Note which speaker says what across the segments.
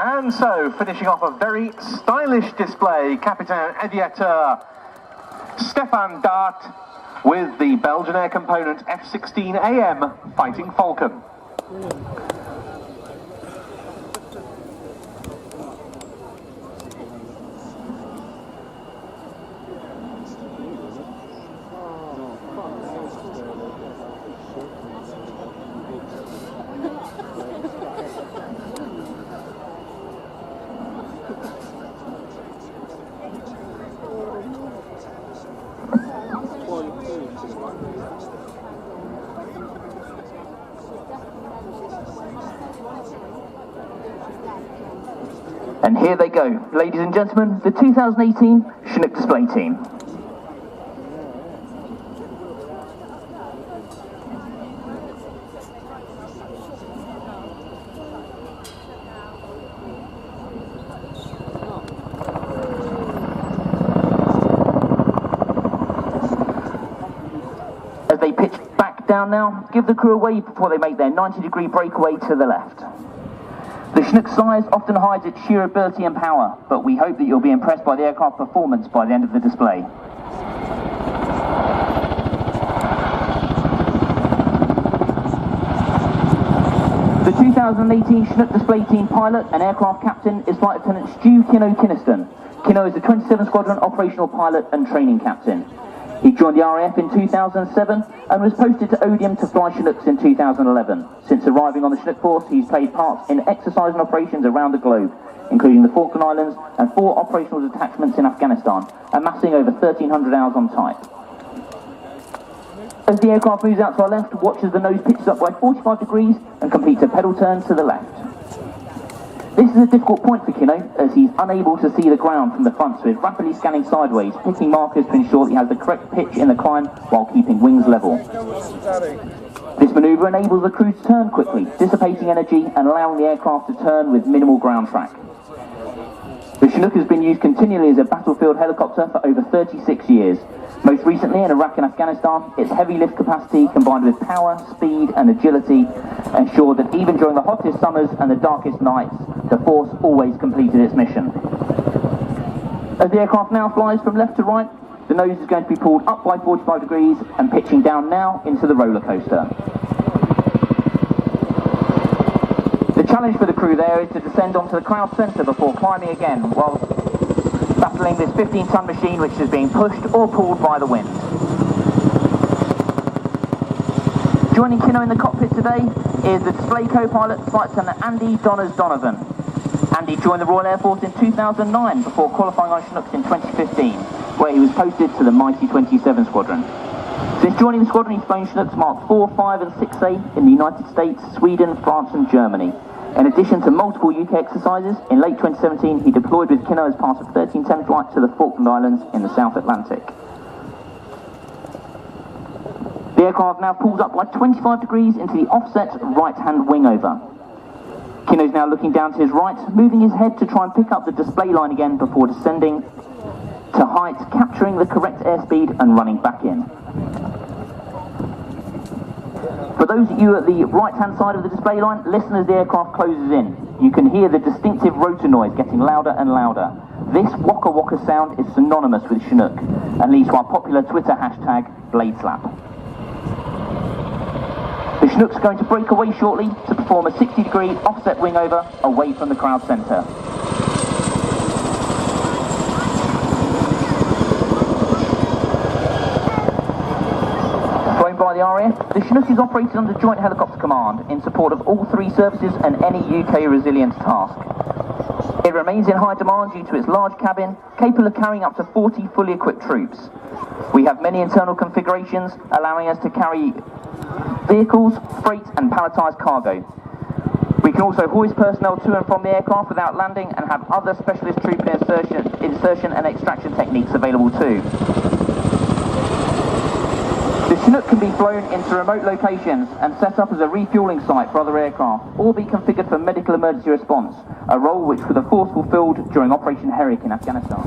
Speaker 1: And so, finishing off a very stylish display, Captain Aviator Stefan Dart with the Belgian Air Component F-16AM fighting Falcon. And here they go, ladies and gentlemen, the 2018 Chinook display team. As they pitch back down now, give the crew a wave before they make their 90-degree breakaway to the left. The Chinook's size often hides its sheer ability and power, but we hope that you'll be impressed by the aircraft performance by the end of the display. The 2018 Chinook display team pilot and aircraft captain is Flight Lieutenant Stu Kino Kiniston. Kino is the 27 Squadron operational pilot and training captain. He joined the RAF in 2007 and was posted to Odium to fly Chinooks in 2011. Since arriving on the Chinook force, he's played parts in exercise and operations around the globe, including the Falcon Islands and 4 operational detachments in Afghanistan, amassing over 1,300 hours on type. As the aircraft moves out to our left, watch as the nose pitches up by 45 degrees and completes a pedal turn to the left. This is a difficult point for Kino, as he's unable to see the ground from the front, so he's rapidly scanning sideways, picking markers to ensure that he has the correct pitch in the climb while keeping wings level. This manoeuvre enables the crew to turn quickly, dissipating energy and allowing the aircraft to turn with minimal ground track. The Chinook has been used continually as a battlefield helicopter for over 36 years. Most recently in Iraq and Afghanistan, its heavy lift capacity combined with power, speed and agility ensured that even during the hottest summers and the darkest nights, the force always completed its mission. As the aircraft now flies from left to right, the nose is going to be pulled up by 45 degrees and pitching down now into the roller coaster. The challenge for the crew there is to descend onto the crowd centre before climbing again, while battling this 15-ton machine which is being pushed or pulled by the wind. Joining Kino in the cockpit today is the display co-pilot, Flight Lieutenant Andy Donners Donovan. Andy joined the Royal Air Force in 2009 before qualifying on Chinooks in 2015, where he was posted to the mighty 27 Squadron. Since joining the squadron, he's flown Chinooks Mark 4, 5 and 6A in the United States, Sweden, France and Germany. In addition to multiple UK exercises, in late 2017 he deployed with Kino as part of 1310 flight to the Falkland Islands in the South Atlantic. The aircraft now pulls up by 25 degrees into the offset right-hand wing over. Kino's now looking down to his right, moving his head to try and pick up the display line again before descending to height, capturing the correct airspeed and running back in. For those of you at the right-hand side of the display line, listen as the aircraft closes in. You can hear the distinctive rotor noise getting louder and louder. This waka waka sound is synonymous with Chinook and leads to our popular Twitter hashtag, BladeSlap. The Chinook's going to break away shortly to perform a 60-degree offset wing over away from the crowd centre. By the RAF, the Chinook is operated under Joint Helicopter Command in support of all 3 services and any UK resilience task. It remains in high demand due to its large cabin, capable of carrying up to 40 fully equipped troops. We have many internal configurations, allowing us to carry vehicles, freight and palletised cargo. We can also hoist personnel to and from the aircraft without landing and have other specialist troop insertion and extraction techniques available too. The Chinook can be flown into remote locations and set up as a refueling site for other aircraft, or be configured for medical emergency response, a role which the force fulfilled during Operation Herrick in Afghanistan.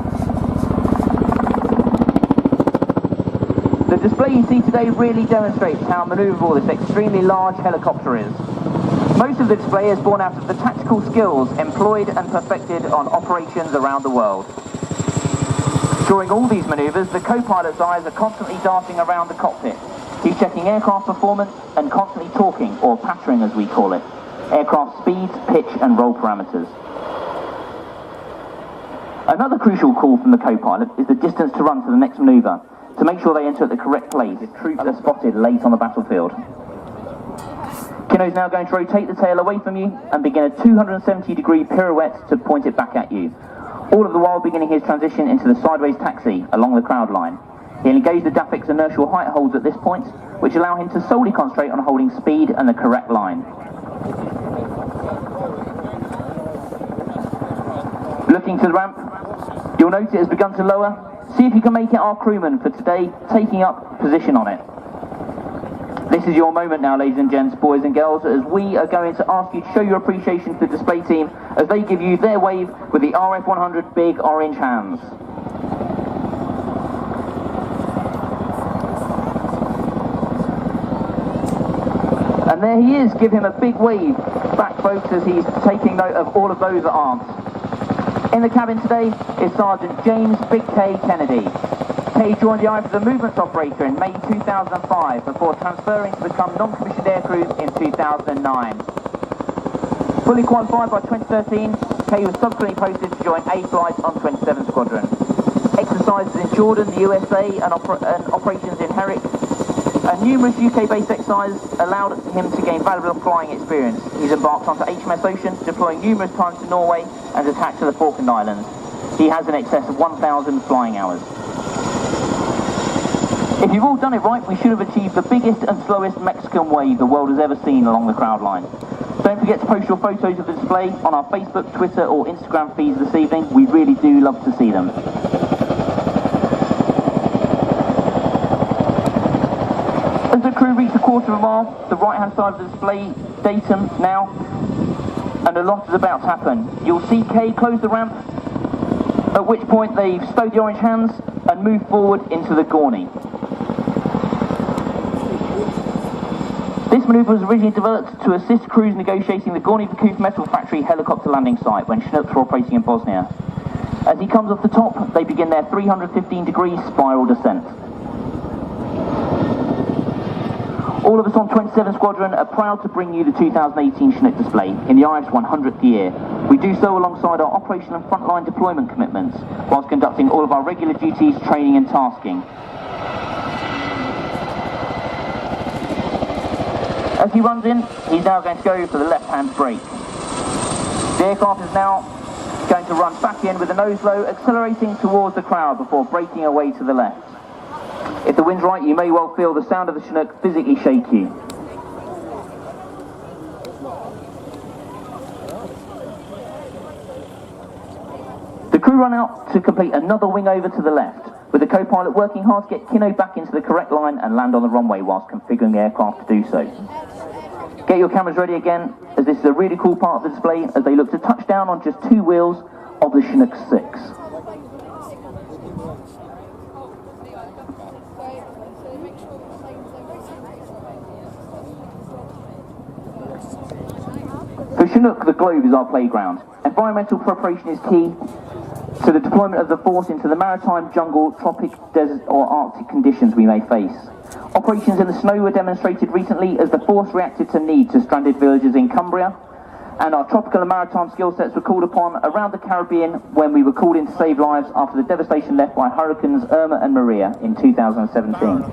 Speaker 1: The display you see today really demonstrates how manoeuvrable this extremely large helicopter is. Most of the display is born out of the tactical skills employed and perfected on operations around the world. During all these manoeuvres, the co-pilot's eyes are constantly darting around the cockpit. He's checking aircraft performance and constantly talking, or pattering as we call it, aircraft speeds, pitch and roll parameters. Another crucial call from the co-pilot is the distance to run to the next manoeuvre, to make sure they enter at the correct place if troops are spotted late on the battlefield. Kino's now going to rotate the tail away from you and begin a 270-degree pirouette to point it back at you, all of the while beginning his transition into the sideways taxi along the crowd line. He'll engage the DAFIC's inertial height holds at this point, which allow him to solely concentrate on holding speed and the correct line. Looking to the ramp, you'll note it has begun to lower. See if you can make it our crewman for today, taking up position on it. This is your moment now, ladies and gents, boys and girls, as we are going to ask you to show your appreciation to the display team as they give you their wave with the RF100 big orange hands. And there he is, give him a big wave back, folks, as he's taking note of all of those that aren't. In the cabin today is Sergeant James Big K Kennedy. Kay joined the RAF as a movements operator in May 2005 before transferring to become non-commissioned aircrew in 2009. Fully qualified by 2013, Kay was subsequently posted to join A Flight on 27 Squadron. Exercises in Jordan, the USA and operations in Herrick and numerous UK-based exercises allowed him to gain valuable flying experience. He's embarked onto HMS Ocean, deploying numerous times to Norway and attached to the Falcon Islands. He has in excess of 1,000 flying hours. If you've all done it right, we should have achieved the biggest and slowest Mexican wave the world has ever seen along the crowd line. Don't forget to post your photos of the display on our Facebook, Twitter or Instagram feeds this evening. We really do love to see them. As the crew reach a quarter of a mile, the right hand side of the display, datum now, and a lot is about to happen. You'll see Kay close the ramp, at which point they've stowed the orange hands and move forward into the Gorney. This manoeuvre was originally developed to assist crews negotiating the Gorney Vakuf Metal Factory helicopter landing site when Chinooks were operating in Bosnia. As he comes off the top, they begin their 315-degree spiral descent. All of us on 27 Squadron are proud to bring you the 2018 Chinook display in the RAF's 100th year. We do so alongside our operational and frontline deployment commitments, whilst conducting all of our regular duties, training and tasking. As he runs in, he's now going to go for the left-hand brake. The aircraft is now going to run back in with the nose low, accelerating towards the crowd before braking away to the left. If the wind's right, you may well feel the sound of the Chinook physically shake you. The crew run out to complete another wing over to the left, with the co-pilot working hard to get Kino back into the correct line and land on the runway whilst configuring the aircraft to do so. Get your cameras ready again, as this is a really cool part of the display as they look to touch down on just two wheels of the Chinook 6. For Chinook, the globe is our playground. Environmental preparation is key to the deployment of the force into the maritime, jungle, tropic, desert or arctic conditions we may face. Operations in the snow were demonstrated recently as the force reacted to need to stranded villagers in Cumbria, and our tropical and maritime skill sets were called upon around the Caribbean when we were called in to save lives after the devastation left by Hurricanes Irma and Maria in 2017.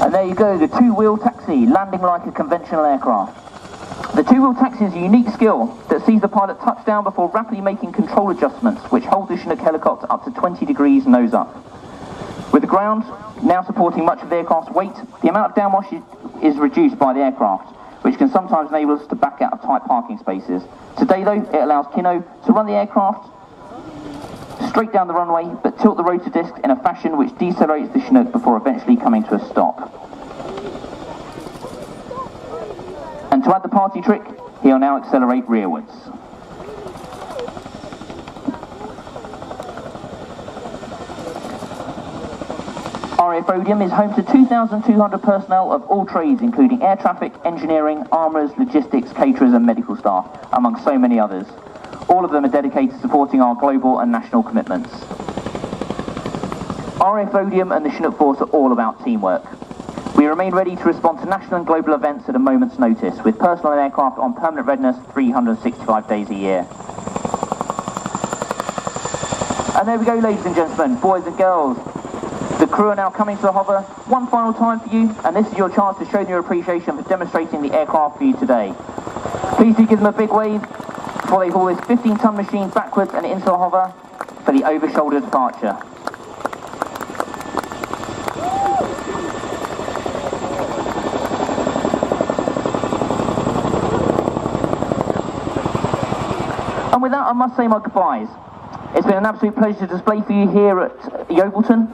Speaker 1: And there you go, the two-wheel taxi, landing like a conventional aircraft. The two-wheel taxi is a unique skill that sees the pilot touch down before rapidly making control adjustments, which hold the Chinook helicopter up to 20 degrees nose up. With the ground now supporting much of the aircraft's weight, the amount of downwash is reduced by the aircraft, which can sometimes enable us to back out of tight parking spaces. Today, though, it allows Kino to run the aircraft straight down the runway, but tilt the rotor disc in a fashion which decelerates the Chinook before eventually coming to a stop. And to add the party trick, he'll now accelerate rearwards. RAF Odium is home to 2,200 personnel of all trades, including air traffic, engineering, armourers, logistics, caterers and medical staff, among so many others. All of them are dedicated to supporting our global and national commitments. RAF Odium and the Chinook Force are all about teamwork. We remain ready to respond to national and global events at a moment's notice, with personnel and aircraft on permanent readiness 365 days a year. And there we go, ladies and gentlemen, boys and girls. The crew are now coming to the hover one final time for you, and this is your chance to show them your appreciation for demonstrating the aircraft for you today. Please do give them a big wave before they haul this 15-ton machine backwards and into the hover for the over-shoulder departure. And with that, I must say my goodbyes. It's been an absolute pleasure to display for you here at Yeovilton.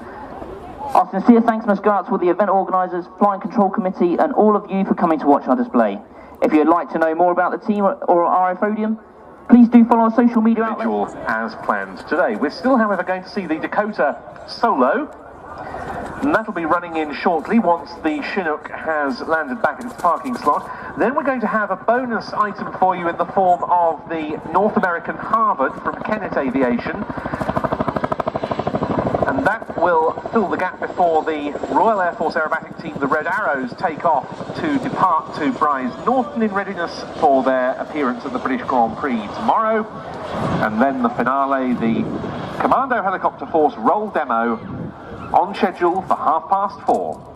Speaker 1: Our sincere thanks must go out to all the event organisers, Flying Control Committee and all of you for coming to watch our display. If you'd like to know more about the team or RAF Odium, please do follow our social media outlets.
Speaker 2: As planned today. We're still, however, going to see the Dakota solo, and that'll be running in shortly once the Chinook has landed back in its parking slot. Then we're going to have a bonus item for you in the form of the North American Harvard from Kennett Aviation, and that will fill the gap before the Royal Air Force Aerobatic Team, the Red Arrows, take off to depart to Bryce Norton in readiness for their appearance at the British Grand Prix tomorrow. And then the finale, the Commando Helicopter Force roll demo, on schedule for 4:30.